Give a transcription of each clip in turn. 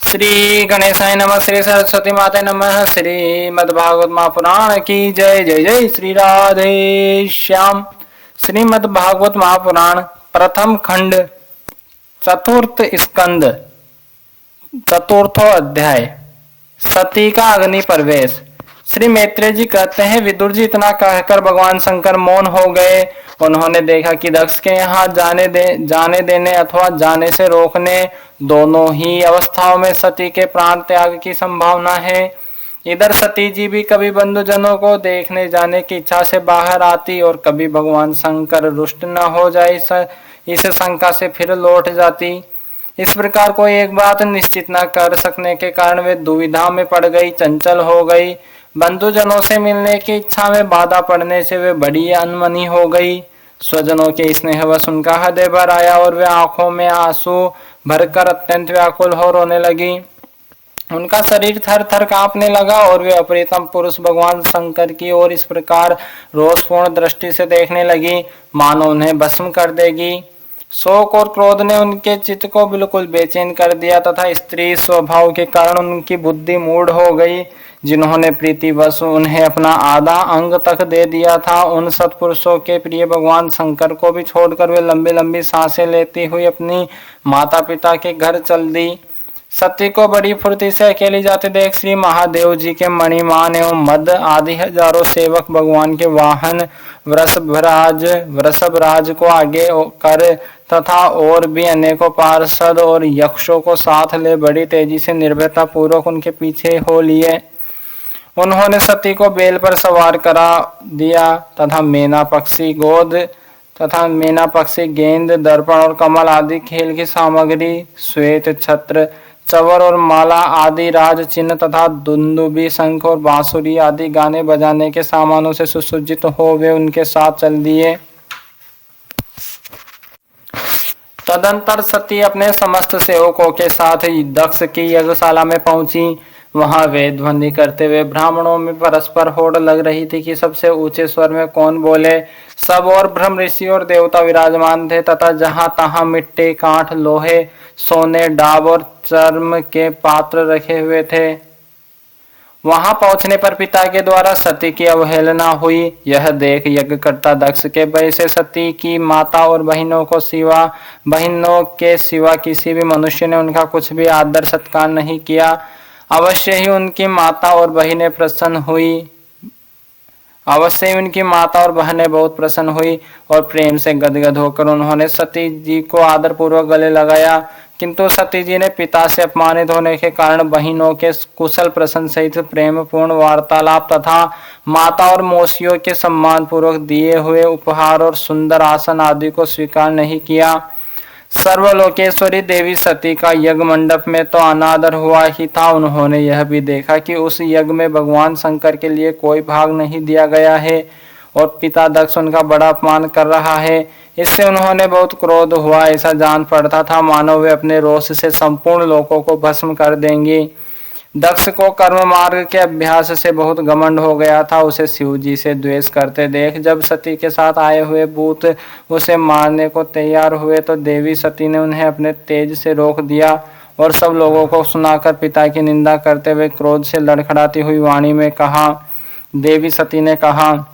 श्री गणेशाय नमः। श्री सरस्वती माता नमः। श्रीमद्भागवत महापुराण की जय। जय जय श्री राधे श्याम। श्रीमद्भागवत महापुराण प्रथम खंड चतुर्थ स्कंद चतुर्थो अध्याय सती का अग्नि प्रवेश। श्री मैत्रेय जी कहते हैं, विदुर जी इतना कहकर भगवान शंकर मौन हो गए। उन्होंने देखा कि दक्ष के यहाँ जाने देने अथवा जाने से रोकने दोनों ही अवस्थाओं में सती के प्राण त्याग की संभावना है। इधर सती जी भी कभी बंधुजनों को देखने जाने की इच्छा से बाहर आती और कभी भगवान शंकर रुष्ट न हो जाए इस शंका से फिर लौट जाती। इस प्रकार कोई एक बात निश्चित न कर सकने के कारण वे दुविधा में पड़ गई, चंचल हो गई। बंधुजनों से मिलने की इच्छा में बाधा पड़ने से वे बड़ी अनमनी हो गई। स्वजनों के स्नेहवश उनका हृदय भर आया और वे आंखों में आंसू भरकर अत्यंत व्याकुल हो रोने लगी। उनका शरीर थर थर कांपने लगा और वे अपरितम पुरुष भगवान शंकर की ओर इस प्रकार रोषपूर्ण दृष्टि से देखने लगी मानो उन्हें भस्म कर देगी। शोक और क्रोध ने उनके चित्त को बिल्कुल बेचैन कर दिया तथा स्त्री स्वभाव के कारण उनकी बुद्धि मूढ़ हो गई। जिन्होंने प्रीतिवश उन्हें अपना आधा अंग तक दे दिया था, उन सत्पुरुषों के प्रिय भगवान शंकर को भी छोड़कर वे लंबी लंबी सांसें लेती हुई अपनी माता पिता के घर चल दी। सती को बड़ी फुर्ती से अकेली जाते देख श्री महादेव जी के मणिमान एवं मद आदि हजारों सेवक भगवान के वाहन वृषभराज को आगे कर तथा और भी अनेकों पार्षद और यक्षों को साथ ले बड़ी तेजी से निर्भयता पूर्वक उनके पीछे हो लिए। उन्होंने सती को बेल पर सवार करा दिया तथा मेना पक्षी गेंद दर्पण और कमल आदि खेल की सामग्री, श्वेत छत्र, चवर और माला आदि राज चिन्ह तथा दुंदुबी, शंख और बांसुरी आदि गाने बजाने के सामानों से सुसज्जित हो वे उनके साथ चल दिए। तदंतर सती अपने समस्त सेवकों के साथ दक्ष की यज्ञशाला में पहुंची। वहां वे ध्वनि करते हुए ब्राह्मणों में परस्पर होड़ लग रही थी कि सबसे ऊंचे स्वर में कौन बोले। सब और ब्रह्म ऋषि और देवता विराजमान थे तथा जहां तहां मिट्टी, कांठ, लोहे, सोने, डाब और चर्म के पात्र रखे हुए थे। वहां पहुंचने पर पिता के द्वारा सती की अवहेलना हुई। यह देख यज्ञकर्ता दक्ष के भय से सती की माता और बहनों के सिवा किसी भी मनुष्य ने उनका कुछ भी आदर सत्कार नहीं किया। अवश्य ही उनकी माता और बहनें बहुत प्रसन्न हुई और प्रेम से गदगद होकर उन्होंने सती जी को आदर पूर्वक गले लगाया। किंतु सती जी ने पिता से अपमानित होने के कारण बहनों के कुशल प्रश्न सहित प्रेम पूर्ण वार्तालाप तथा माता और मौसियों के सम्मान पूर्वक दिए हुए उपहार और सुंदर आसन आदि को स्वीकार नहीं किया। सर्वलोकेश्वरी देवी सती का यज्ञ मंडप में तो अनादर हुआ ही था, उन्होंने यह भी देखा कि उस यज्ञ में भगवान शंकर के लिए कोई भाग नहीं दिया गया है और पिता दक्ष उनका बड़ा अपमान कर रहा है। इससे उन्होंने बहुत क्रोध हुआ। ऐसा जान पड़ता था मानो वे अपने रोष से संपूर्ण लोकों को भस्म कर देंगे। दक्ष को कर्म मार्ग के अभ्यास से बहुत घमंड हो गया था। उसे शिव जी से द्वेष करते देख जब सती के साथ आए हुए भूत उसे मारने को तैयार हुए तो देवी सती ने उन्हें अपने तेज से रोक दिया और सब लोगों को सुनाकर पिता की निंदा करते हुए क्रोध से लड़खड़ाती हुई वाणी में कहा। देवी सती ने कहा,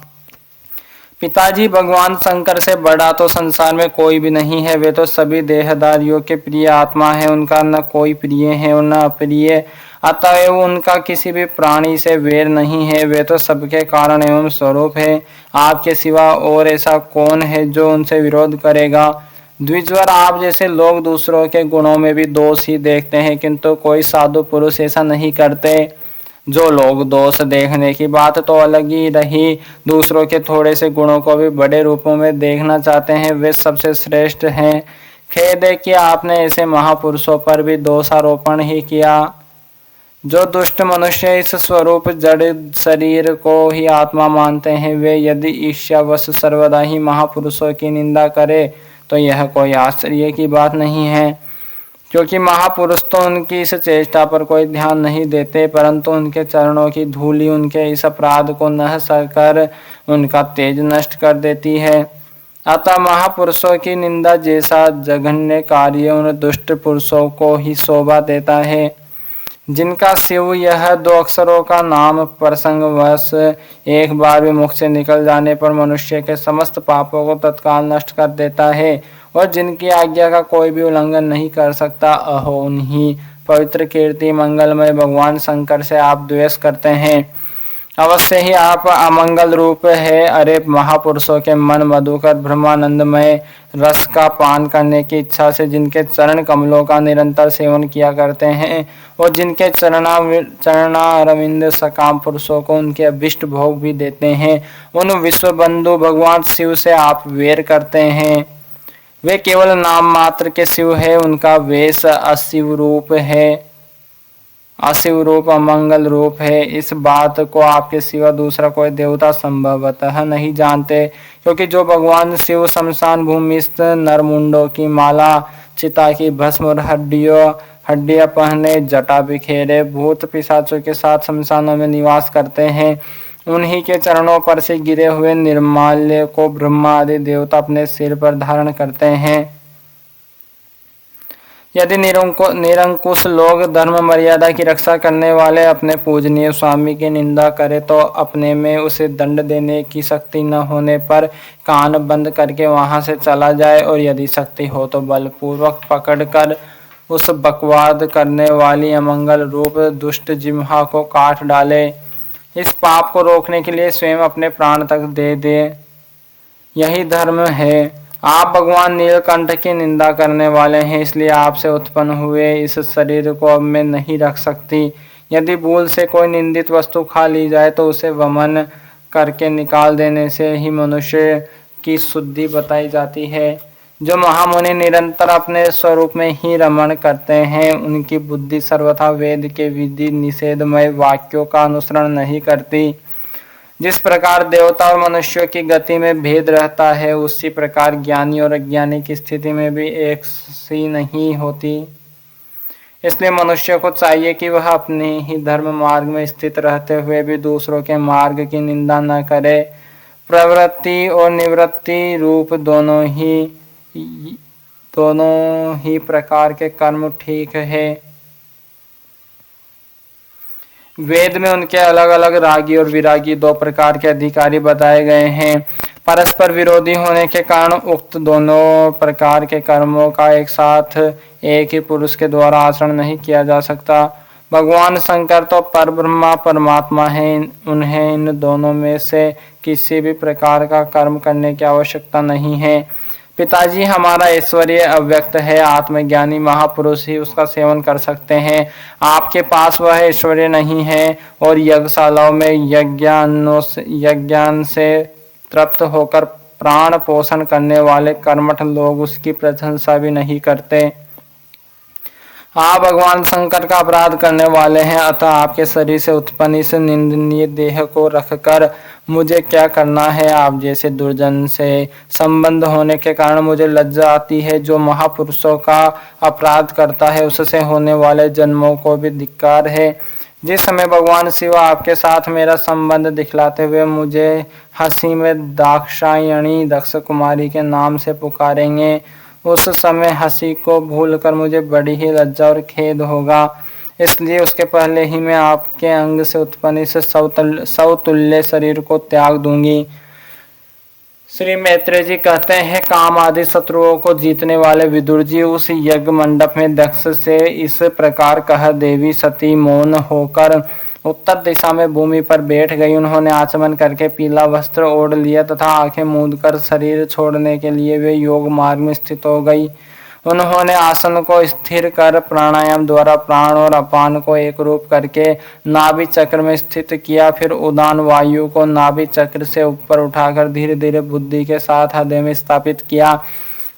पिताजी, भगवान शंकर से बड़ा तो संसार में कोई भी नहीं है। वे तो सभी देहधारियों के प्रिय आत्मा है, उनका न कोई प्रिय है और न अप्रिय, अतएव उनका किसी भी प्राणी से वैर नहीं है। वे तो सबके कारण एवं स्वरूप है। आपके सिवा और ऐसा कौन है जो उनसे विरोध करेगा। द्विजवर, आप जैसे लोग दूसरों के गुणों में भी दोष ही देखते हैं, किंतु कोई साधु पुरुष ऐसा नहीं करते। जो लोग दोष देखने की बात तो अलग ही रही, दूसरों के थोड़े से गुणों को भी बड़े रूपों में देखना चाहते हैं, वे सबसे श्रेष्ठ हैं। खेद है कि आपने ऐसे महापुरुषों पर भी दोषारोपण ही किया। जो दुष्ट मनुष्य इस स्वरूप जड़ शरीर को ही आत्मा मानते हैं, वे यदि ईर्ष्यावश सर्वदा ही महापुरुषों की निंदा करे तो यह कोई आश्चर्य की बात नहीं है, क्योंकि महापुरुष तो उनकी इस चेष्टा पर कोई ध्यान नहीं देते, परंतु उनके चरणों की धूलि उनके इस अपराध को नह सहकर उनका तेज नष्ट कर देती है। अतः महापुरुषों की निंदा जैसा जघन्य कार्य उन दुष्ट पुरुषों को ही शोभा देता है। जिनका शिव यह दो अक्षरों का नाम प्रसंगवश एक बार भी मुख से निकल जाने पर मनुष्य के समस्त पापों को तत्काल नष्ट कर देता है और जिनकी आज्ञा का कोई भी उल्लंघन नहीं कर सकता। अहो उन्हीं पवित्र कीर्ति मंगलमय भगवान शंकर से आप द्वेष करते हैं। अवश्य ही आप अमंगल रूप है। अरे महापुरुषों के मन मधुकर ब्रह्मानंदमय रस का पान करने की इच्छा से जिनके चरण कमलों का निरंतर सेवन किया करते हैं और जिनके चरणारविंद सकाम पुरुषों को उनके अभिष्ट भोग भी देते हैं, उन विश्व बंधु भगवान शिव से आप वेर करते हैं। वे केवल नाम मात्र के शिव है, उनका वेश अशिव रूप है, अशिव रूप अमंगल रूप है। इस बात को आपके सिवा दूसरा कोई देवता संभवतः नहीं जानते, क्योंकि जो भगवान शिव शमशान भूमिस्थ नरमुंडों की माला, चिता की भस्म और हड्डियां पहने, जटा बिखेरे भूत पिशाचों के साथ शमशानों में निवास करते हैं, उन्हीं के चरणों पर से गिरे हुए निर्माल्य को ब्रह्मा आदि देवता अपने सिर पर धारण करते हैं। यदि निरंकुश लोग धर्म मर्यादा की रक्षा करने वाले अपने पूजनीय स्वामी की निंदा करे तो अपने में उसे दंड देने की शक्ति न होने पर कान बंद करके वहां से चला जाए और यदि शक्ति हो तो बलपूर्वक पकड़कर उस बकवाद करने वाली अमंगल रूप दुष्ट जिह्वा को काट डाले। इस पाप को रोकने के लिए स्वयं अपने प्राण तक दे दे, यही धर्म है। आप भगवान नीलकंठ की निंदा करने वाले हैं, इसलिए आपसे उत्पन्न हुए इस शरीर को अब मैं नहीं रख सकती। यदि भूल से कोई निंदित वस्तु खा ली जाए तो उसे वमन करके निकाल देने से ही मनुष्य की शुद्धि बताई जाती है। जो महामुनि निरंतर अपने स्वरूप में ही रमण करते हैं, उनकी बुद्धि सर्वथा वेद के विधि निषेधमय वाक्यों का अनुसरण नहीं करती। जिस प्रकार देवता और मनुष्यों की गति में भेद रहता है, उसी प्रकार ज्ञानी और अज्ञानी की स्थिति में भी एक सी नहीं होती। इसलिए मनुष्य को चाहिए कि वह अपने ही धर्म मार्ग में स्थित रहते हुए भी दूसरों के मार्ग की निंदा न करे। प्रवृत्ति और निवृत्ति रूप दोनों ही प्रकार के कर्म ठीक है। वेद में उनके अलग अलग रागी और विरागी दो प्रकार के अधिकारी बताए गए हैं। परस्पर विरोधी होने के कारण उक्त दोनों प्रकार के कर्मों का एक साथ एक ही पुरुष के द्वारा आचरण नहीं किया जा सकता। भगवान शंकर तो परब्रह्मा परमात्मा है, उन्हें इन दोनों में से किसी भी प्रकार का कर्म करने की आवश्यकता नहीं है। पिताजी हमारा ऐश्वर्य अव्यक्त है, आत्मज्ञानी महापुरुष ही उसका सेवन कर सकते हैं। आपके पास वह ऐश्वर्य नहीं है और यज्ञशालाओं में यज्ञान से तृप्त होकर प्राण पोषण करने वाले कर्मठ लोग उसकी प्रशंसा भी नहीं करते। आप भगवान शंकर का अपराध करने वाले हैं, अतः आपके शरीर से उत्पन्न इस निंदनीय देह को रखकर मुझे क्या करना है। आप जैसे दुर्जन से संबंध होने के कारण मुझे लज्जा आती है। जो महापुरुषों का अपराध करता है उससे होने वाले जन्मों को भी धिक्कार है। जिस समय भगवान शिव आपके साथ मेरा संबंध दिखलाते हुए मुझे हंसी में दाक्षायणी दक्ष कुमारी के नाम से पुकारेंगे, उस समय हंसी को भूलकर मुझे बड़ी ही लज्जा और खेद होगा। इसलिए उसके पहले ही मैं आपके अंग से उत्पन्न इस सौतुल्य शरीर को त्याग दूंगी। श्री मैत्रेय जी कहते हैं, काम आदि शत्रुओं को जीतने वाले विदुर जी उस यज्ञ मंडप में दक्ष से इस प्रकार कह देवी सती मौन होकर उत्तर दिशा में भूमि पर बैठ गई। उन्होंने आचमन करके पीला वस्त्र ओढ़ लिया तथा आंखें मूंद कर शरीर छोड़ने के लिए वे योग मार्ग में स्थित हो गई। उन्होंने आसन को स्थिर कर प्राणायाम द्वारा प्राण और अपान को एक रूप करके नाभि चक्र में स्थित किया। फिर उदान वायु को नाभि चक्र से ऊपर उठाकर धीरे धीरे बुद्धि के साथ हृदय में स्थापित किया।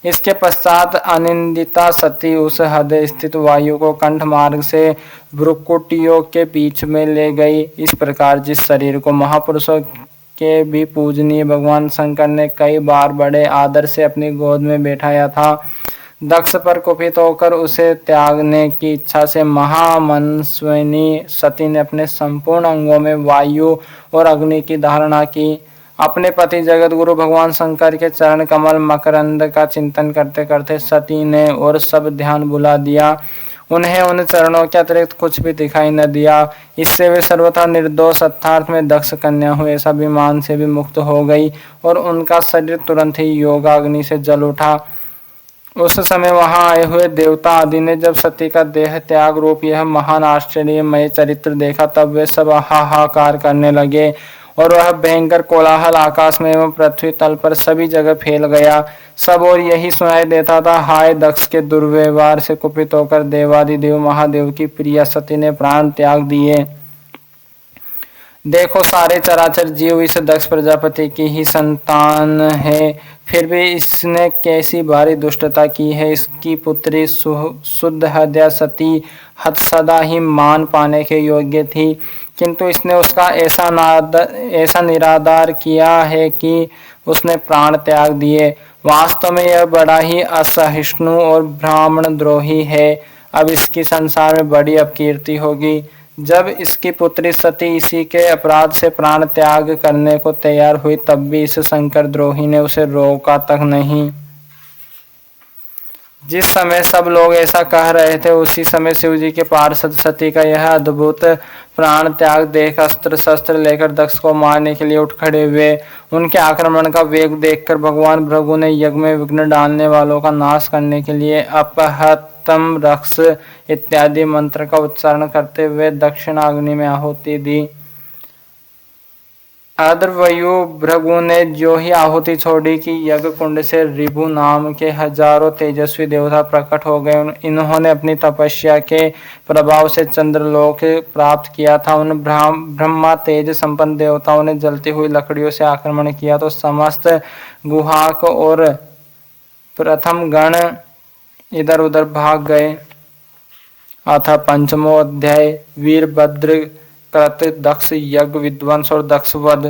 इसके पश्चात अनिंदिता सती उस हृदय स्थित वायु को कंठ मार्ग से भ्रुकुटियों के बीच में ले गई। इस प्रकार जिस शरीर को महापुरुषों के भी पूजनीय भगवान शंकर ने कई बार बड़े आदर से अपनी गोद में बैठाया था, दक्ष पर कुपित होकर उसे त्यागने की इच्छा से महामनस्विनी सती ने अपने संपूर्ण अंगों में वायु और अग्नि की धारणा की। अपने पति जगत गुरु भगवान शंकर के चरण कमल मकरंद का चिंतन करते करते सती ने और सब ध्यान बुला दिया। उन्हें उन चरणों के अतिरिक्त कुछ भी दिखाई न दिया। इससे वे सर्वथा निर्दोष अर्थार्थ में दक्ष कन्या हुए ऐसा अभिमान से भी मुक्त हो गई और उनका शरीर तुरंत ही योगाग्नि से जल उठा। उस समय वहां आए हुए देवता आदि ने जब सती का देह त्याग रूप यह महान आश्चर्यमय चरित्र देखा तब वे सब हाहाकार करने लगे और वह भयंकर कोलाहल आकाश में एवं पृथ्वी तल पर सभी जगह फैल गया। सब और यही सुनाई देता था, हाय दक्ष के दुर्व्यवहार से कुपित होकर देवादिदेव महादेव की प्रिया सती ने प्राण त्याग दिए। देखो सारे चराचर जीव इस दक्ष प्रजापति की ही संतान है, फिर भी इसने कैसी भारी दुष्टता की है। इसकी पुत्री शुद्ध हृदय सती सदा ही मान पाने के योग्य थी, किंतु इसने उसका ऐसा निरादर किया है कि उसने प्राण त्याग दिए। वास्तव में यह बड़ा ही असहिष्णु और ब्राह्मण द्रोही है। अब इसकी संसार में बड़ी अपकीर्ति होगी। जब इसकी पुत्री सती इसी के अपराध से प्राण त्याग करने को तैयार हुई तब भी इस शंकर द्रोही ने उसे रोका तक नहीं। जिस समय सब लोग ऐसा कह रहे थे उसी समय शिव जी के पार्षद सती का यह अद्भुत प्राण त्याग देख अस्त्र शस्त्र लेकर दक्ष को मारने के लिए उठ खड़े हुए। उनके आक्रमण का वेग देखकर भगवान भृगु ने यज्ञ में विघ्न डालने वालों का नाश करने के लिए अपहतम रक्ष इत्यादि मंत्र का उच्चारण करते हुए दक्षिणाग्नि में आहुति दी। अद्रवयु भृगु ने जो ही आहुति छोड़ी कि यज्ञ कुंड से रिभु नाम के हजारों तेजस्वी देवता प्रकट हो गए। इन्होंने अपनी तपस्या के प्रभाव से चंद्रलोक प्राप्त किया था। उन ब्रह्मा तेज संपन्न देवताओं ने जलती हुई लकड़ियों से आक्रमण किया तो समस्त गुहाक और प्रथम गण इधर उधर भाग गए। अथ पंचमो अध्याय वीरभद्र कृत दक्ष यज्ञ विध्वंस और दक्षवध।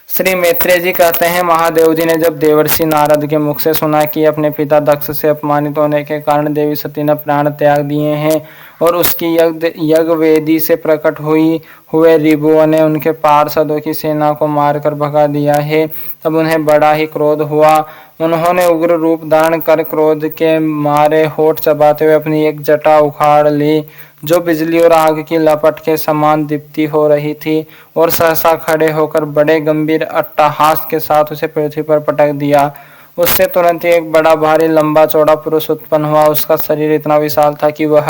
श्री मैत्रेय जी कहते हैं, महादेव जी ने जब देवर्षि नारद के मुख से सुना कि अपने पिता दक्ष से अपमानित होने के कारण देवी सती ने प्राण त्याग दिए हैं और उसकी यज्ञ वेदी से प्रकट हुए रिभुओं ने उनके पार्षदों की सेना को मारकर भगा दिया है, तब उन्हें बड़ा ही क्रोध हुआ। उन्होंने उग्र रूप धारण कर क्रोध के मारे होठ चबाते हुए अपनी एक जटा उखाड़ ली जो बिजली और आग की लपट के समान दीप्ति हो रही थी और सहसा खड़े होकर बड़े गंभीर अट्टहास के साथ उसे पृथ्वी पर पटक दिया। उससे तुरंत ही एक बड़ा भारी लंबा चौड़ा पुरुष उत्पन्न हुआ। उसका शरीर इतना विशाल था कि वह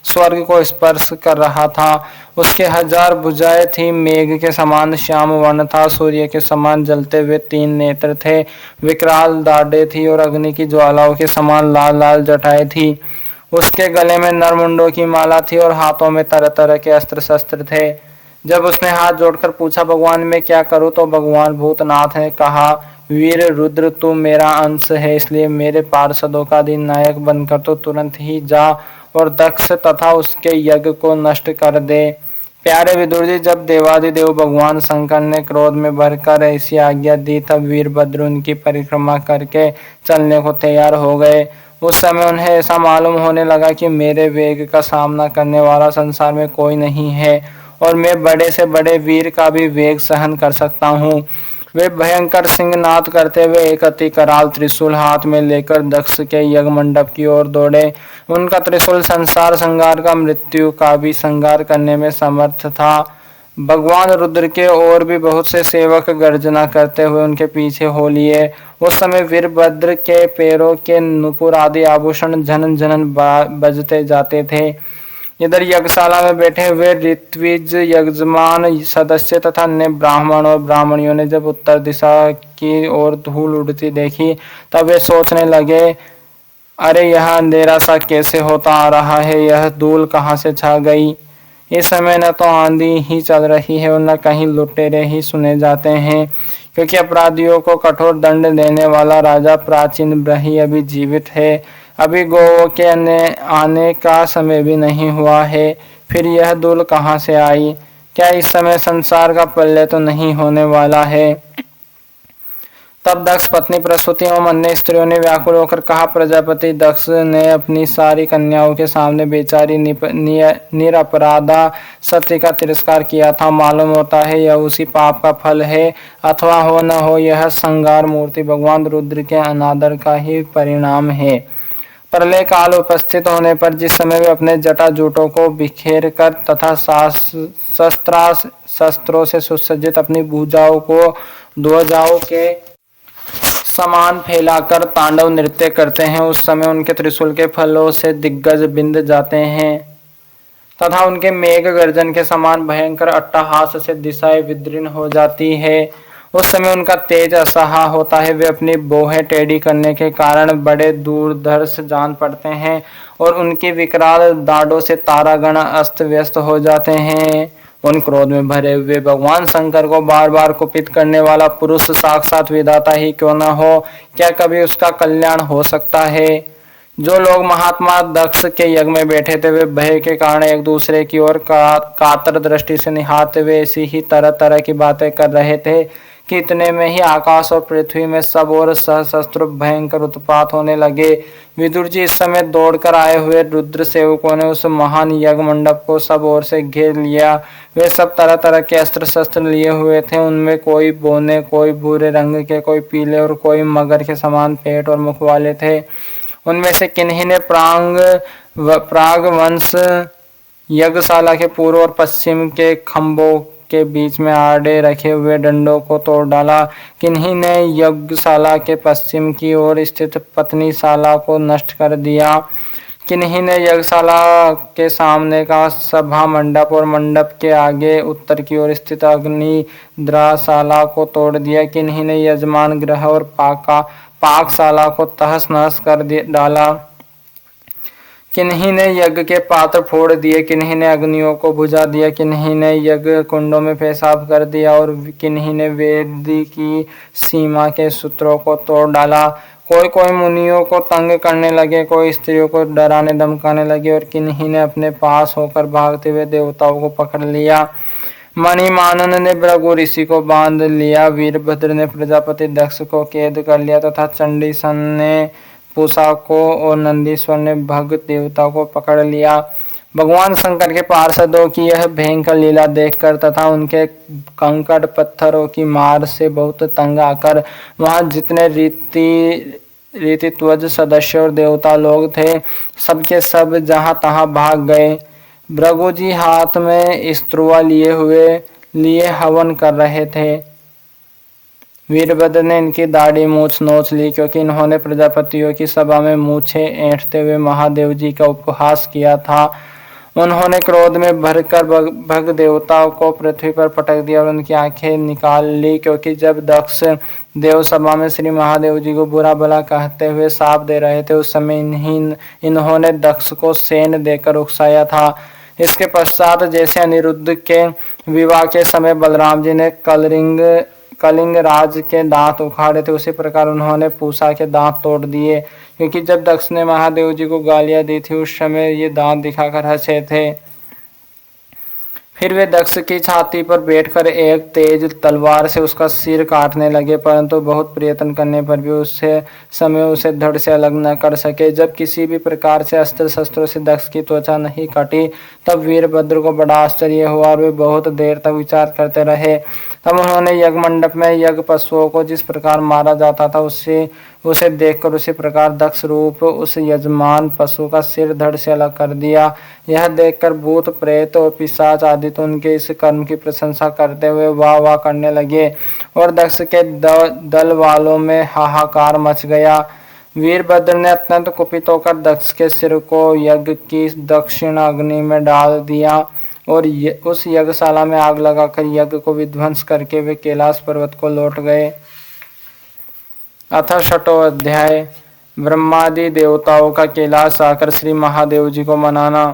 स्वर्ग को स्पर्श कर रहा था। उसके 1000 भुजाएं थी, मेघ के समान श्याम वर्ण था, सूर्य के समान जलते हुए 3 नेत्र थे, विकराल दाढ़ें थी और अग्नि की ज्वालाओं के समान लाल लाल जटाएं थी। उसके गले में नरमुंडों की माला थी और हाथों में तरह तरह के अस्त्र शस्त्र थे। जब उसने हाथ जोड़कर पूछा, भगवान मैं क्या करूं, तो भगवान भूतनाथ ने कहा, वीर रुद्र तू मेरा अंश है, इसलिए मेरे पार्षदों का अधिनायक बनकर तो तुरंत ही जा और दक्ष तथा उसके यज्ञ को नष्ट कर दे। प्यारे विदुर जी, जब देवादिदेव भगवान शंकर ने क्रोध में भरकर ऐसी आज्ञा दी तब वीरभद्र उनकी परिक्रमा करके चलने को तैयार हो गए। उस समय उन्हें ऐसा मालूम होने लगा कि मेरे वेग का सामना करने वाला संसार में कोई नहीं है और मैं बड़े से बड़े वीर का भी वेग सहन कर सकता हूँ। वे भयंकर सिंहनाद करते हुए एक अति कराल त्रिशूल हाथ में लेकर दक्ष के यज्ञ मंडप की ओर दौड़े। उनका त्रिशूल संसार संहार का मृत्यु का भी संहार करने में समर्थ था। भगवान रुद्र के और भी बहुत से सेवक गर्जना करते हुए उनके पीछे हो लिए। उस समय वीरभद्र के पैरों के नुपुर आदि आभूषण झनन झनन बजते जाते थे। इधर यज्ञशाला में बैठे हुए ऋत्विज यजमान सदस्य तथा अन्य ब्राह्मण और ब्राह्मणियों ने जब उत्तर दिशा की ओर धूल उड़ती देखी तब वे सोचने लगे, अरे यह अंधेरा सा कैसे होता आ रहा है, यह धूल कहाँ से छा गई। इस समय न तो आंधी ही चल रही है और न कहीं लुटेरे ही सुने जाते हैं, क्योंकि अपराधियों को कठोर दंड देने वाला राजा प्राचीन ब्रही अभी जीवित है। अभी गौओं के आने का समय भी नहीं हुआ है, फिर यह धूल कहाँ से आई। क्या इस समय संसार का प्रलय तो नहीं होने वाला है। तब दक्ष पत्नी प्रसूति एवं अन्य स्त्रियों ने व्याकुल होकर कहा, प्रजापति दक्ष ने अपनी सारी कन्याओं के सामने बेचारी निरपराधा सती का तिरस्कार किया था। मालूम होता है यह उसी पाप का फल है, अथवा हो न हो यह संगार मूर्ति भगवान रुद्र के अनादर का ही परिणाम है। प्रलय काल उपस्थित होने पर जिस समय वे अपने जटाजूटों को बिखेर कर तथा शस्त्रों से सुसज्जित अपनी भुजाओं को ध्वजाओं के समान फैलाकर तांडव नृत्य करते हैं, उस समय उनके त्रिशूल के फलों से दिग्गज बिंद जाते हैं तथा उनके मेघ गर्जन के समान भयंकर अट्टहास से दिशाएं विदीर्ण हो जाती है। उस समय उनका तेज असहा होता है, वे अपनी बोहें टेढ़ी करने के कारण बड़े दूरदर्श जान पड़ते हैं और उनकी विकराल दाढ़ों से तारागण अस्त व्यस्त हो जाते हैं। उन क्रोध में भरे हुए भगवान शंकर को बार बार कुपित करने वाला पुरुष साक्षात विधाता ही क्यों न हो, क्या कभी उसका कल्याण हो सकता है? जो लोग महात्मा दक्ष के यज्ञ में बैठे थे वे भय के कारण एक दूसरे की ओर कातर दृष्टि से निहारते हुए ऐसी ही तरह तरह की बातें कर रहे थे कि इतने में ही आकाश और पृथ्वी में सब और सहस्त्र भयंकर उत्पात होने लगे। विदुर जी इस समय दौड़कर आए हुए रुद्र सेवकों ने उस महान यज्ञ मंडप को सब ओर से घेर लिया। वे सब तरह तरह के अस्त्र शस्त्र लिए हुए थे, उनमें कोई बोने, कोई भूरे रंग के, कोई पीले और कोई मगर के समान पेट और मुख वाले थे। उनमें से किन्हीं ने प्राग वंश यज्ञशाला के पूर्व और पश्चिम के खंभों के बीच में आड़े रखे हुए डंडों को तोड़ डाला, किन्हीं ने यज्ञशाला के पश्चिम की ओर स्थित पत्नीशाला को नष्ट कर दिया, किन्हीं ने यज्ञशाला के सामने का सभा मंडप और मंडप के आगे उत्तर की ओर स्थित अग्निद्राशाला को तोड़ दिया, किन्हीं ने यजमान गृह और पाकशाला को तहस नहस कर डाला, किन्हीं ने यज्ञ के पात्र फोड़ दिए, किन्हीं ने अग्नियों को बुझा दिया, किन्हीं ने यज्ञ कुंडों में पेशाब कर दिया और किन्हीं ने वेदी की सीमा के सूत्रों को तोड़ डाला। कोई कोई मुनियों को तंग करने लगे, कोई स्त्रियों को डराने धमकाने लगे और किन्हीं ने अपने पास होकर भागते हुए देवताओं को पकड़ लिया। मणिमानन ने भृगु ऋषि को बांध लिया, वीरभद्र ने प्रजापति दक्ष को कैद कर लिया तथा चंडीसन ने पूषा को और नंदीश्वर ने भग देवता को पकड़ लिया। भगवान शंकर के पार्षदों की यह भयंकर लीला देखकर तथा उनके कंकड़ पत्थरों की मार से बहुत तंग आकर वहां जितने रीतित्वज सदस्य और देवता लोग थे सबके सब जहां तहां भाग गए। भृगु जी हाथ में स्त्रुवा लिए हवन कर रहे थे। वीरभद्र ने इनकी दाढ़ी मूछ नोच ली, क्योंकि इन्होंने प्रजापतियों की सभा में मूछें ऐंठते हुए महादेव जी का उपहास किया था। उन्होंने क्रोध में भरकर भग देवताओं को पृथ्वी पर पटक दिया और उनकी आंखें निकाल ली, क्योंकि जब दक्ष देव सभा में श्री महादेव जी को बुरा भला कहते हुए शाप दे रहे थे उस समय इन्होंने दक्ष को सेन देकर उकसाया था। इसके पश्चात जैसे अनिरुद्ध के विवाह के समय बलराम जी ने कलिंग राज के दांत उखाड़े थे, उसी प्रकार उन्होंने पूषा के दांत तोड़ दिए, क्योंकि जब दक्ष ने महादेव जी को गालियां दी थी उस समय ये दांत दिखाकर हंसे थे। फिर वे दक्ष की छाती पर बैठकर एक तेज तलवार से उसका सिर काटने लगे, परंतु बहुत प्रयत्न करने पर भी उसे धड़ से अलग न कर सके। जब किसी भी प्रकार से अस्त्र शस्त्रों से दक्ष की त्वचा नहीं कटी तब वीरभद्र को बड़ा आश्चर्य हुआ और वे बहुत देर तक विचार करते रहे। तब उन्होंने यज्ञ मंडप में यज्ञ पशुओं को जिस प्रकार मारा जाता था उसे देखकर उसी प्रकार दक्ष रूप उस यजमान पशु का सिर धड़ से अलग कर दिया। यह देखकर भूत प्रेत और पिशाच आदि तो उनके इस कर्म की प्रशंसा करते हुए वाह वाह करने लगे और दक्ष के दल वालों में हाहाकार मच गया। वीरभद्र ने अत्यंत कुपित होकर दक्ष के सिर को यज्ञ की दक्षिण अग्नि में डाल दिया और उस यज्ञशाला में आग लगाकर यज्ञ को विध्वंस करके वे कैलाश पर्वत को लौट गए। अथ छठो अध्याय ब्रह्मादि देवताओं का कैलाश आकर श्री महादेव जी को मनाना।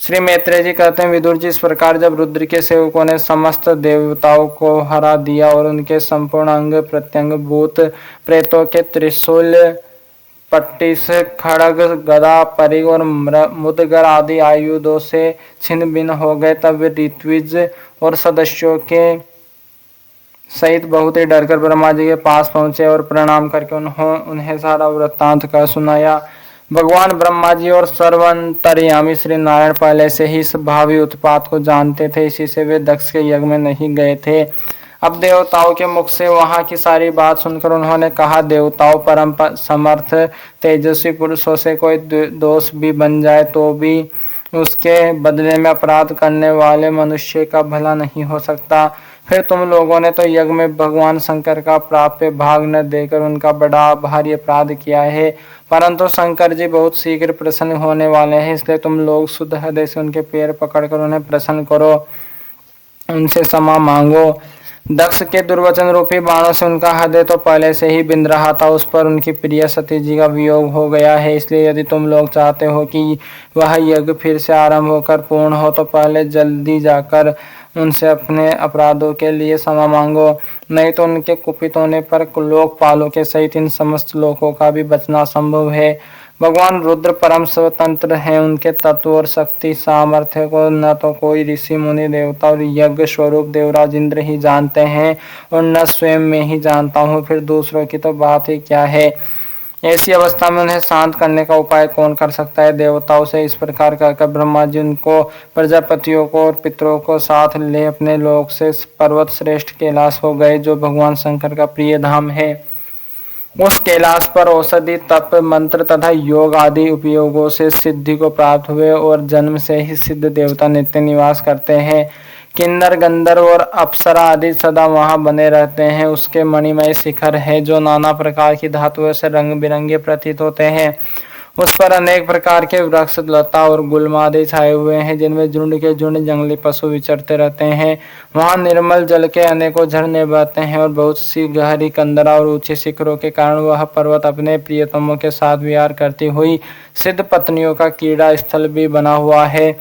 श्री मैत्रेय जी कहते हैं, विदुर जी, इस प्रकार जब रुद्र के सेवकों ने समस्त देवताओं को हरा दिया और उनके संपूर्ण अंग प्रत्यंग भूत प्रेतों के त्रिशूल पट्टी से खड़ग गदा परिग और मुदगर आदि आयुधों से छिन्न भिन्न हो गए, तब वे ऋत्विज और सदस्यों के सहित बहुत ही डरकर ब्रह्मा जी के पास पहुंचे और प्रणाम करके उन्हें सारा वृत्तांत का सुनाया। भगवान ब्रह्मा जी और सर्वंतर्यामी श्री नारायण पहले से ही इस भावी उत्पात को जानते थे, इसी से वे दक्ष के यज्ञ में नहीं गए थे। अब देवताओं के मुख से वहां की सारी बात सुनकर उन्होंने कहा, देवताओं, परम समर्थ तेजस्वी पुरुषों से कोई दोष भी बन जाए तो भी उसके बदले में अपराध करने वाले मनुष्य का भला नहीं हो सकता। फिर तुम लोगों ने तो यज्ञ में भगवान शंकर का प्राप्य भाग न देकर उनका बड़ा भारी अपराध किया है, परंतु शंकर जी बहुत शीघ्र प्रसन्न होने वाले हैं, इसलिए तुम लोग शुद्ध हृदय से उनके पैर पकड़कर उन्हें प्रसन्न करो, उनसे क्षमा मांगो। दक्ष के दुर्वचन रूपी बाणों से उनका हृदय तो पहले से ही बिंद रहा था, उस पर उनकी प्रिय सती जी का वियोग हो गया है। इसलिए यदि तुम लोग चाहते हो कि वह यज्ञ फिर से आरंभ होकर पूर्ण हो तो पहले जल्दी जाकर उनसे अपने अपराधों के लिए क्षमा मांगो, नहीं तो उनके कुपित होने पर लोकपालों के सहित इन समस्त लोगों का भी बचना संभव है। भगवान रुद्र परम स्वतंत्र हैं, उनके तत्व और शक्ति सामर्थ्य को न तो कोई ऋषि मुनि देवता और यज्ञ स्वरूप देवराज इंद्र ही जानते हैं और न स्वयं में ही जानता हूँ, फिर दूसरों की तो बात ही क्या है। ऐसी अवस्था में उन्हें शांत करने का उपाय कौन कर सकता है। देवताओं से इस प्रकार कहकर ब्रह्मा जी उनको, प्रजापतियों को और पितरों को साथ ले अपने लोक से पर्वत श्रेष्ठ कैलाश हो गए, जो भगवान शंकर का प्रिय धाम है। उस कैलाश पर औषधि, तप, मंत्र तथा योग आदि उपयोगों से सिद्धि को प्राप्त हुए और जन्म से ही सिद्ध देवता नित्य निवास करते हैं। किन्नर, गंधर्व और अप्सरा आदि सदा वहां बने रहते हैं। उसके मणिमय शिखर है जो नाना प्रकार की धातुओं से रंग बिरंगे प्रतीत होते हैं। उस पर अनेक प्रकार के वृक्ष, लता और गुलमादि छाए हुए हैं, जिनमें झुंड के झुंड जंगली पशु विचरते रहते हैं। वहां निर्मल जल के अनेकों झरने बहते हैं और बहुत सी गहरी कंदरा और ऊंचे शिखरों के कारण वह पर्वत अपने प्रियतमों के साथ विहार करती हुई सिद्ध पत्नियों का क्रीड़ा स्थल भी बना हुआ है।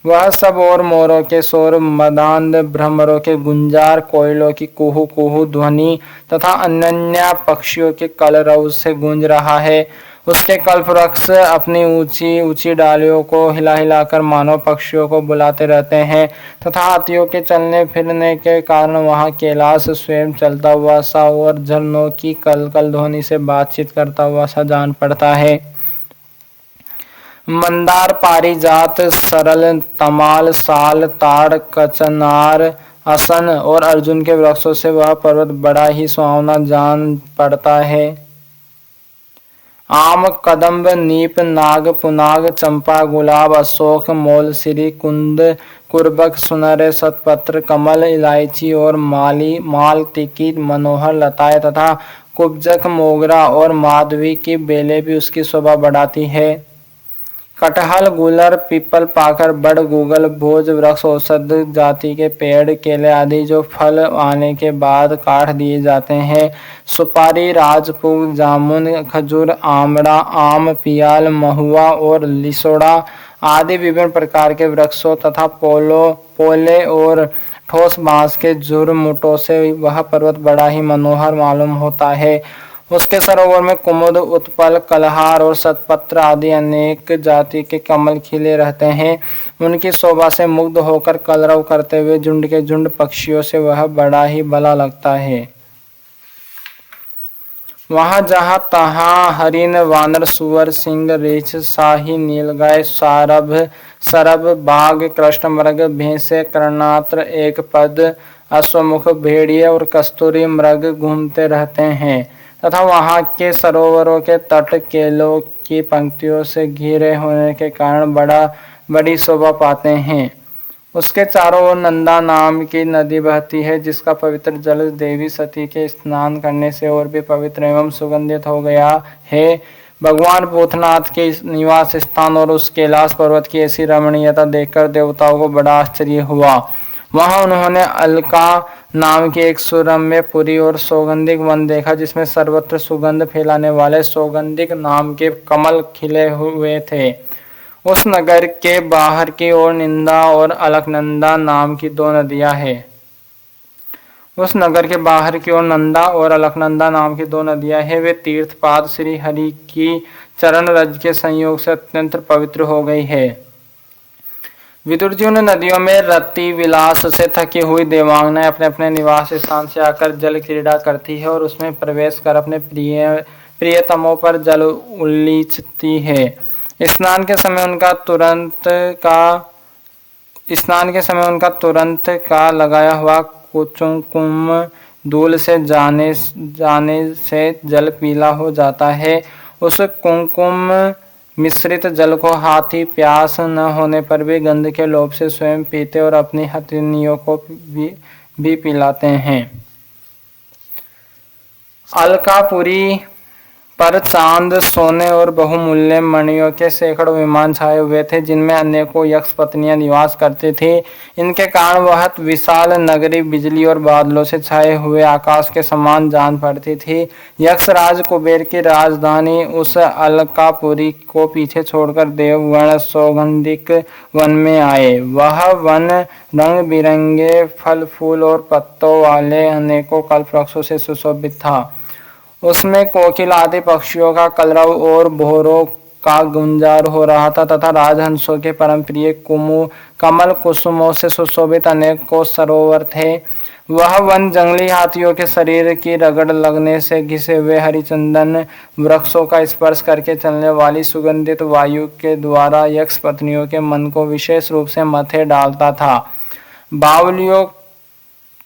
वह सब और मोरों के शोर, मदांध भ्रमरों के गुंजार, कोयलों की कुहू कुहू ध्वनि तथा अन्य पक्षियों के कलरव से गूंज रहा है। उसके कल्प वृक्ष अपनी ऊंची ऊंची डालियों को हिला हिलाकर मानव पक्षियों को बुलाते रहते हैं तथा हाथियों के चलने फिरने के कारण वहां कैलाश स्वयं चलता हुआ सा और झरनों की कल कल ध्वनि से बातचीत करता हुआ सा जान पड़ता है। मंदार, पारिजात, सरल, तमाल, साल, ताड़, कचनार, असन और अर्जुन के वृक्षों से वह पर्वत बड़ा ही सुहावना जान पड़ता है। आम, कदम्ब, नीप, नाग, पुनाग, चंपा, गुलाब, अशोक, मोलसिरी, कुंद, कुर्बक, सुनहरे सतपत्र, कमल, इलायची और मालतिकी, मनोहर लताएं तथा कुब्जक, मोगरा और माधवी की बेलें भी उसकी शोभा बढ़ाती है। कटहल, गुलर, पीपल, पाकर, बड़, गूगल, भोज वृक्ष, औषध जाति के पेड़, केले आदि जो फल आने के बाद काट दिए जाते हैं। सुपारी, राजपूत, जामुन, खजूर, आमड़ा, आम, पियाल, महुआ और लिसोड़ा आदि विभिन्न प्रकार के वृक्षों तथा पोले और ठोस बांस के झुरमुटों से वह पर्वत बड़ा ही मनोहर मालूम होता है। उसके सरोवर में कुमुद, उत्पल, कलहार और सतपत्र आदि अनेक जाति के कमल खिले रहते हैं। उनकी शोभा से मुग्ध होकर कलरव करते हुए झुंड के झुंड पक्षियों से वह बड़ा ही भला लगता है। वहां जहां तहां हरिण, वानर, सुअर, सिंह, रीछ, शाही, नीलगाय, सरब, बाघ, कृष्णमृग, भैंसे, कर्णात्र, एक पद, अश्वमुख, भेड़िए और कस्तूरी मृग घूमते रहते हैं तथा वहां के सरोवरों के तट केलों की पंक्तियों से घिरे होने के कारण बड़ी शोभा पाते हैं। उसके चारों ओर नंदा नाम की नदी बहती है, जिसका पवित्र जल देवी सती के स्नान करने से और भी पवित्र एवं सुगंधित हो गया है। भगवान भूतनाथ के निवास स्थान और उस कैलाश पर्वत की ऐसी रमणीयता देखकर देवताओं को बड़ा आश्चर्य हुआ। वहां उन्होंने अलका नाम की एक सुरम्य पुरी और सौगंधिक वन देखा, जिसमें सर्वत्र सुगंध फैलाने वाले सौगंधिक नाम के कमल खिले हुए थे। उस नगर के बाहर की ओर निंदा और अलकनंदा नाम की दो नदियां हैं। उस नगर के बाहर की ओर नंदा और अलकनंदा नाम की दो नदियां हैं। वे तीर्थपाद श्री हरि की चरण रज के संयोग से अत्यंत पवित्र हो गई है। विदुर जी, उन नदियों में रति विलास से थकी हुई देवांगनाएं अपने अपने निवास स्थान से आकर जल क्रीड़ा करती है और उसमें प्रवेश कर अपने प्रियतमों पर जल उलीचती है। स्नान के समय उनका तुरंत का लगाया हुआ कुमकुम धूल से जाने से जल पीला हो जाता है। उस कुमकुम मिश्रित जल को हाथी प्यास न होने पर भी गंध के लोभ से स्वयं पीते और अपनी हथिनियों को भी पिलाते हैं। अलकापुरी पर चांद, सोने और बहुमूल्य मणियों के सैकड़ों विमान छाए हुए थे, जिनमें अनेकों यक्ष पत्नियां निवास करती थी। इनके कारण वह विशाल नगरी बिजली और बादलों से छाए हुए आकाश के समान जान पड़ती थी। यक्षराज कुबेर की राजधानी उस अलकापुरी को पीछे छोड़कर देवगण सौगंधिक वन में आए। वह वन रंग बिरंगे फल फूल और पत्तों वाले अनेकों कल्प वृक्षों से सुशोभित था। उसमें कोकिल आदि पक्षियों का कलरव और भौरों का गुंजार हो रहा था तथा राजहंसों के परम प्रिय कमल कुसुमों से सुशोभित अनेकों सरोवर थे। वह वन जंगली हाथियों के शरीर की रगड़ लगने से घिसे हुए हरिचंदन वृक्षों का स्पर्श करके चलने वाली सुगंधित वायु के द्वारा यक्ष पत्नियों के मन को विशेष रूप से मथे डालता था। बावलियों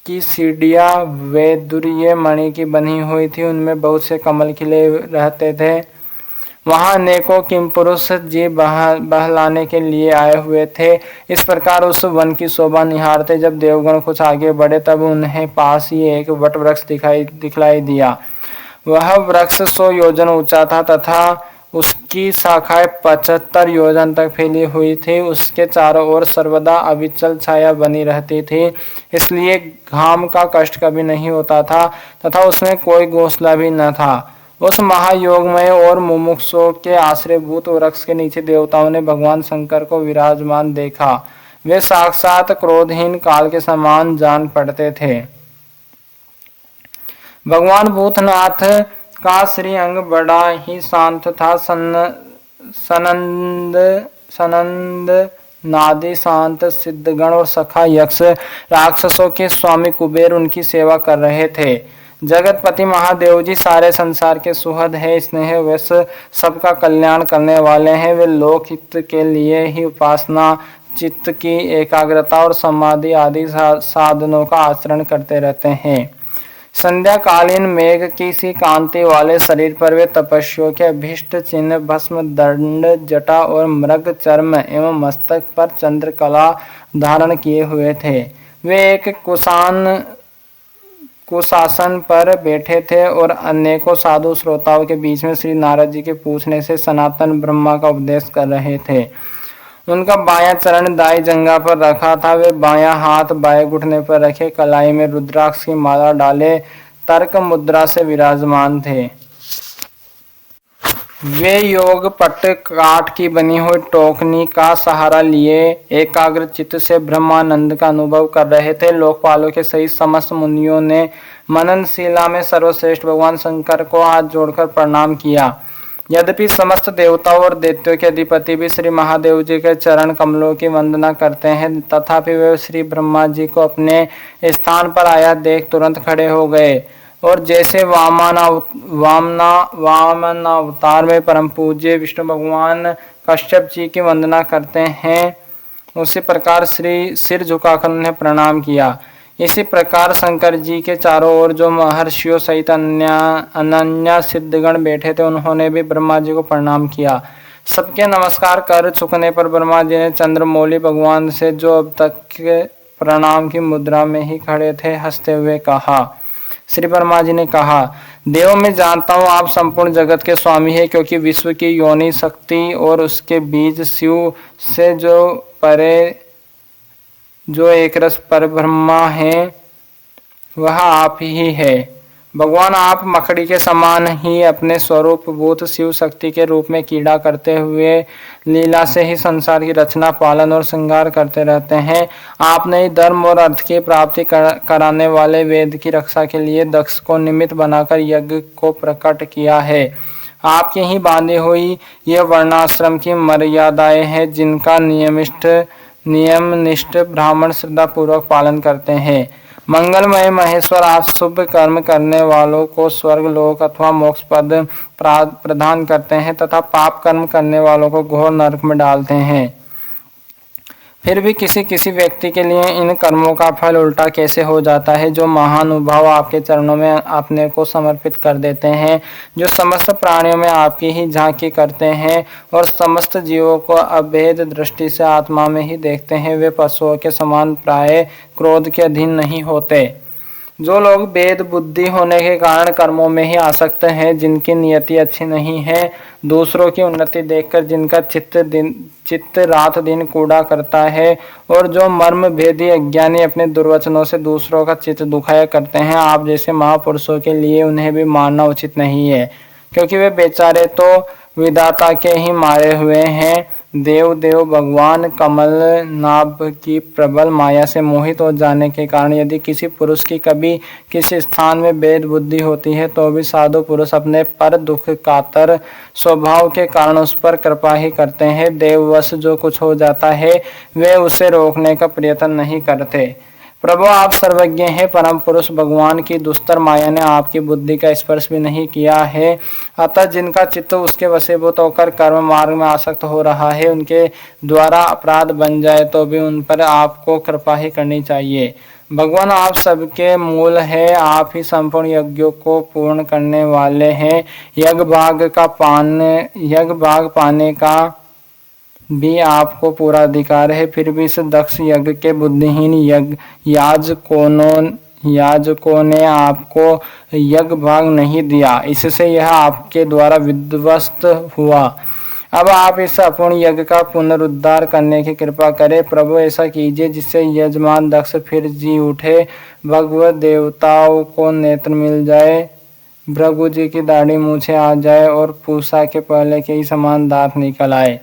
की सीढ़ियां वैदुर्य मणि की बनी हुई थी, उनमें बहुत से कमल खिले रहते थे। वहां अनेकों किमपुरुष जी बहलाने के लिए आए हुए थे। इस प्रकार उस वन की शोभा निहारते जब देवगण कुछ आगे बढ़े तब उन्हें पास ही एक वट वृक्ष दिखलाई दिया। वह वृक्ष 100 योजन ऊंचा था तथा उसकी शाखाएं 75 योजन तक फैली हुई थी। उसके चारों ओर सर्वदा अविचल छाया बनी रहती थी, इसलिए घाम का कष्ट कभी नहीं होता था तथा उसमें कोई घोंसला भी न था। उस महायोगमय और मुमुक्षुओं के आश्रयभूत वृक्ष के नीचे देवताओं ने भगवान शंकर को विराजमान देखा। वे साक्षात क्रोधहीन काल के समान जान पड़ते थे। भगवान भूतनाथ का श्रीअंग बड़ा ही शांत था। सनंद नादी शांत सिद्धगण और सखा यक्ष राक्षसों के स्वामी कुबेर उनकी सेवा कर रहे थे। जगतपति महादेव जी सारे संसार के सुहृद है, स्नेह वश सबका कल्याण करने वाले हैं। वे लोकहित के लिए ही उपासना, चित्त की एकाग्रता और समाधि आदि साधनों का आचरण करते रहते हैं। संध्याकालीन मेघ की सी कांति वाले शरीर पर वे तपस्वियों के अभीष्ट चिन्ह भस्म, दंड, जटा और मृग चर्म एवं मस्तक पर चंद्रकला धारण किए हुए थे। वे एक कुशासन पर बैठे थे और अनेकों साधु श्रोताओं के बीच में श्री नारद जी के पूछने से सनातन ब्रह्मा का उपदेश कर रहे थे। उनका बायां चरण दाई जंघा पर रखा था। वे बायां हाथ बाएं घुटने पर रखे कलाई में रुद्राक्ष की माला डाले तर्क मुद्रा से विराजमान थे। वे योग पट काठ की बनी हुई टोकनी का सहारा लिए एकाग्र चित्त से ब्रह्मानंद का अनुभव कर रहे थे। लोकपालों के सहित समस्त मुनियों ने मननशिला में सर्वश्रेष्ठ भगवान शंकर को हाथ जोड़कर प्रणाम किया। यद्यपि समस्त देवताओं और दैत्यों के अधिपति भी श्री महादेव जी के चरण कमलों की वंदना करते हैं, तथापि वे श्री ब्रह्मा जी को अपने स्थान पर आया देख तुरंत खड़े हो गए और जैसे वामन अवतार में परम पूज्य विष्णु भगवान कश्यप जी की वंदना करते हैं, उसी प्रकार श्री सिर झुकाकर उन्हें प्रणाम किया। इसी प्रकार शंकर जी के चारों ओर जो महर्षियों सहित अनन्या सिद्धगण बैठे थे, उन्होंने भी ब्रह्मा जी को प्रणाम किया। सबके नमस्कार कर चुकने पर ब्रह्मा जी ने चंद्रमौली भगवान से, जो अब तक प्रणाम की मुद्रा में ही खड़े थे, हंसते हुए कहा। श्री ब्रह्मा जी ने कहा, देव मैं जानता हूँ आप संपूर्ण जगत के स्वामी है, क्योंकि विश्व की योनि शक्ति और उसके बीज शिव से जो परे जो एक रस पर ब्रह्मा है वह आप ही है। भगवान आप मकड़ी के समान ही अपने स्वरूप भूत शिव शक्ति के रूप में कीड़ा करते हुए लीला से ही संसार की रचना, पालन और श्रृंगार करते रहते हैं। आपने ही धर्म और अर्थ की प्राप्ति कराने वाले वेद की रक्षा के लिए दक्ष को निमित्त बनाकर यज्ञ को प्रकट किया है। आपकी ही बांधी हुई यह वर्णाश्रम की मर्यादाएं हैं, जिनका नियमनिष्ठ ब्राह्मण श्रद्धा पूर्वक पालन करते हैं। मंगलमय महेश्वर आप शुभ कर्म करने वालों को स्वर्ग लोक अथवा मोक्ष पद प्रदान करते हैं तथा पाप कर्म करने वालों को घोर नरक में डालते हैं। फिर भी किसी किसी व्यक्ति के लिए इन कर्मों का फल उल्टा कैसे हो जाता है। जो महानुभाव आपके चरणों में अपने को समर्पित कर देते हैं, जो समस्त प्राणियों में आपकी ही झांकी करते हैं और समस्त जीवों को अभेद दृष्टि से आत्मा में ही देखते हैं, वे पशुओं के समान प्राय क्रोध के अधीन नहीं होते। जो लोग वेद बुद्धि होने के कारण कर्मों में ही आसक्त हैं, जिनकी नियति अच्छी नहीं है, दूसरों की उन्नति देखकर जिनका चित्त रात दिन कूड़ा करता है, और जो मर्म भेदी अज्ञानी अपने दुर्वचनों से दूसरों का चित्त दुखाया करते हैं, आप जैसे महापुरुषों के लिए उन्हें भी मारना उचित नहीं है, क्योंकि वे बेचारे तो विधाता के ही मारे हुए हैं। देव भगवान कमल नाभ की प्रबल माया से मोहित हो जाने के कारण यदि किसी पुरुष की कभी किसी स्थान में भेद बुद्धि होती है, तो भी साधु पुरुष अपने पर दुख कातर स्वभाव के कारण उस पर कृपा ही करते हैं। देववश जो कुछ हो जाता है, वे उसे रोकने का प्रयत्न नहीं करते। प्रभु आप सर्वज्ञ हैं। परम पुरुष भगवान की दुस्तर माया ने आपकी बुद्धि का स्पर्श भी नहीं किया है, अतः जिनका चित्त उसके वशीभूत होकर कर्म मार्ग में आसक्त हो रहा है, उनके द्वारा अपराध बन जाए तो भी उन पर आपको कृपा ही करनी चाहिए। भगवान आप सबके मूल है, आप ही संपूर्ण यज्ञों को पूर्ण करने वाले हैं। यज्ञ भाग पाने का भी आपको पूरा अधिकार है, फिर भी इस दक्ष यज्ञ के बुद्धिहीन याजकों ने आपको यज्ञ भाग नहीं दिया, इससे यह आपके द्वारा विध्वस्त हुआ। अब आप इस अपूर्ण यज्ञ का पुनरुद्धार करने की कृपा करें। प्रभु ऐसा कीजिए जिससे यजमान दक्ष फिर जी उठे, भगवत देवताओं को नेत्र मिल जाए, भृगु जी की दाढ़ी मूछे आ जाए और पूषा के पहले के ही समान दांत निकल आए।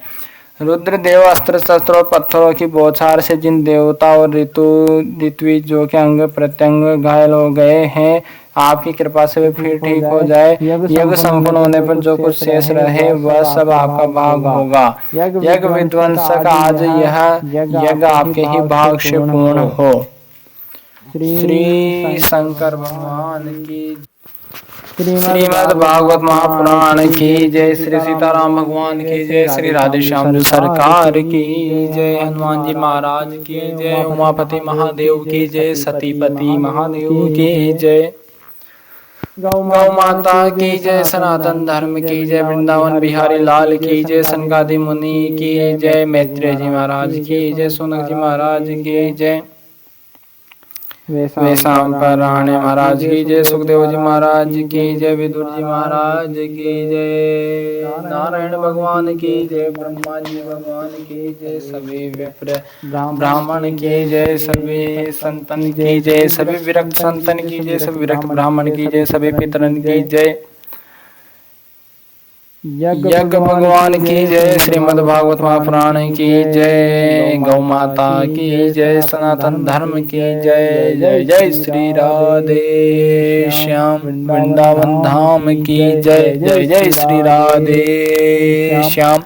रुद्रदेव अस्त्र शस्त्र और पत्थरों की बौछार से जिन देवता और ऋत्विजों के अंग प्रत्यंग घायल हो गए हैं, आपकी कृपा से वे फिर ठीक हो जाए। यज्ञ संपूर्ण होने पर जो कुछ शेष रहे वह सब आपका भाग होगा। यज्ञ विध्वंसक आज यह यज्ञ आपके ही भाग से पूर्ण हो। श्री शंकर भगवान की, श्रीमद् भागवत महापुराण की जय, श्री सीताराम भगवान की जय, श्री राधे श्याम जी सरकार की जय, हनुमान जी महाराज की जय, उमापति महादेव की जय, सतीपति महादेव की जय, गौ माता की जय, सनातन धर्म की जय, वृंदावन बिहारी लाल की जय, सनकादि मुनि की जय, मैत्रेय जी महाराज की जय, सोनक जी महाराज की जय, वेशांपराणे महाराज की जय, सुखदेव जी महाराज की जय, विदुर जी महाराज की जय, नारायण भगवान की जय, ब्रह्मा जी भगवान की जय, सभी विप्र ब्राह्मण की जय, सभी संतन की जय, सभी विरक्त संतन की जय, सभी विरक्त ब्राह्मण की जय, सभी पितरन की जय, यज्ञ भगवान की जय, श्रीमद् भागवत महापुराण की जय, गौ माता की जय, सनातन धर्म की जय, जय जय श्री राधे श्याम, वृंदावन धाम की जय, जय जय श्री राधे श्याम,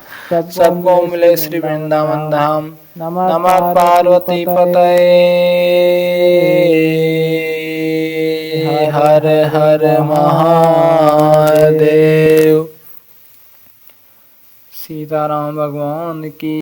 सबको मिले श्री वृंदावन धाम। नमः पार्वती पतये, हर हर महादेव। सीताराम भगवान की